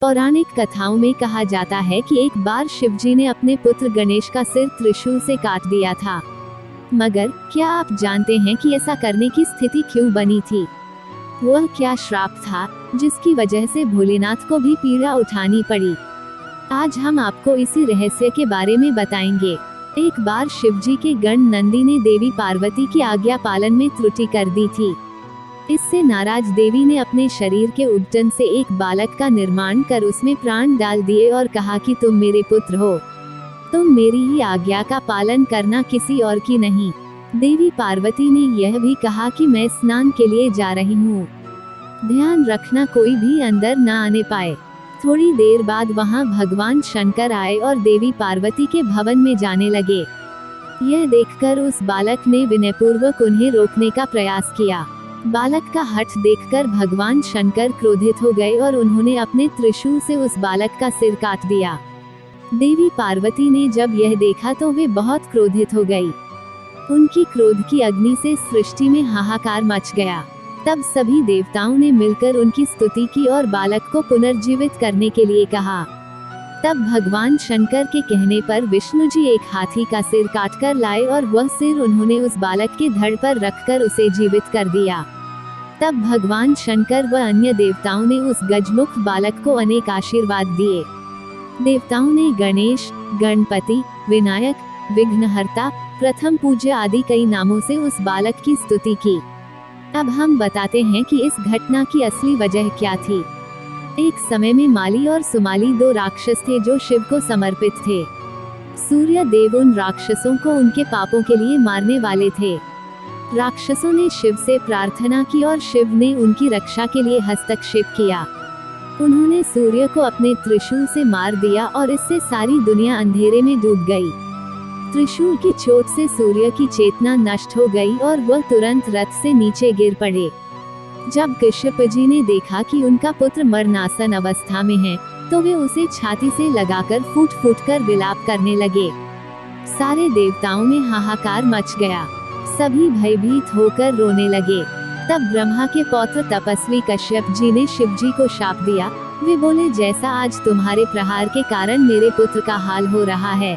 पौराणिक कथाओं में कहा जाता है कि एक बार शिवजी ने अपने पुत्र गणेश का सिर त्रिशूल से काट दिया था। मगर क्या आप जानते हैं कि ऐसा करने की स्थिति क्यों बनी थी? वह क्या श्राप था जिसकी वजह से भोलेनाथ को भी पीड़ा उठानी पड़ी? आज हम आपको इसी रहस्य के बारे में बताएंगे। एक बार शिवजी के गण नंदी ने देवी पार्वती की आज्ञा पालन में त्रुटि कर दी थी। इससे नाराज देवी ने अपने शरीर के उद्गम से एक बालक का निर्माण कर उसमें प्राण डाल दिए और कहा कि तुम मेरे पुत्र हो, तुम मेरी ही आज्ञा का पालन करना, किसी और की नहीं। देवी पार्वती ने यह भी कहा कि मैं स्नान के लिए जा रही हूँ, ध्यान रखना कोई भी अंदर न आने पाए। थोड़ी देर बाद वहाँ भगवान शंकर आए और देवी पार्वती के भवन में जाने लगे। यह देखकर उस बालक ने विनयपूर्वक उन्हें रोकने का प्रयास किया। बालक का हठ देखकर भगवान शंकर क्रोधित हो गए और उन्होंने अपने त्रिशूल से उस बालक का सिर काट दिया। देवी पार्वती ने जब यह देखा तो वे बहुत क्रोधित हो गई। उनकी क्रोध की अग्नि से सृष्टि में हाहाकार मच गया। तब सभी देवताओं ने मिलकर उनकी स्तुति की और बालक को पुनर्जीवित करने के लिए कहा। तब भगवान शंकर के कहने पर विष्णु जी एक हाथी का सिर काटकर लाए और वह सिर उन्होंने उस बालक के धड़ पर रखकर उसे जीवित कर दिया। तब भगवान शंकर व अन्य देवताओं ने उस गजमुख बालक को अनेक आशीर्वाद दिए। देवताओं ने गणेश, गणपति, विनायक, विघ्नहर्ता, प्रथम पूज्य आदि कई नामों से उस बालक की स्तुति की। अब हम बताते हैं कि इस घटना की असली वजह क्या थी। एक समय में माली और सुमाली दो राक्षस थे जो शिव को समर्पित थे। सूर्य देव उन राक्षसों को उनके पापों के लिए मारने वाले थे। राक्षसों ने शिव से प्रार्थना की और शिव ने उनकी रक्षा के लिए हस्तक्षेप किया। उन्होंने सूर्य को अपने त्रिशूल से मार दिया और इससे सारी दुनिया अंधेरे में डूब गई। त्रिशूल की चोट से सूर्य की चेतना नष्ट हो गई और वह तुरंत रथ से नीचे गिर पड़े। जब कश्यप जी ने देखा कि उनका पुत्र मरणासन अवस्था में है, तो वे उसे छाती से लगाकर फूट फूट कर विलाप करने लगे। सारे देवताओं में हाहाकार मच गया। सभी भयभीत होकर रोने लगे। तब ब्रह्मा के पौत्र तपस्वी कश्यप जी ने शिव जी को शाप दिया। वे बोले, जैसा आज तुम्हारे प्रहार के कारण मेरे पुत्र का हाल हो रहा है,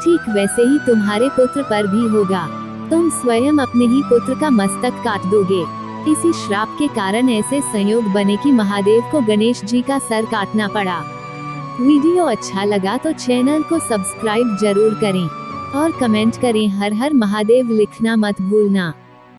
ठीक वैसे ही तुम्हारे पुत्र पर भी होगा। तुम स्वयं अपने ही पुत्र का मस्तक काट दोगे। इसी श्राप के कारण ऐसे संयोग बने कि महादेव को गणेश जी का सर काटना पड़ा। वीडियो अच्छा लगा तो चैनल को सब्सक्राइब जरूर करें और कमेंट करें। हर हर महादेव लिखना मत भूलना।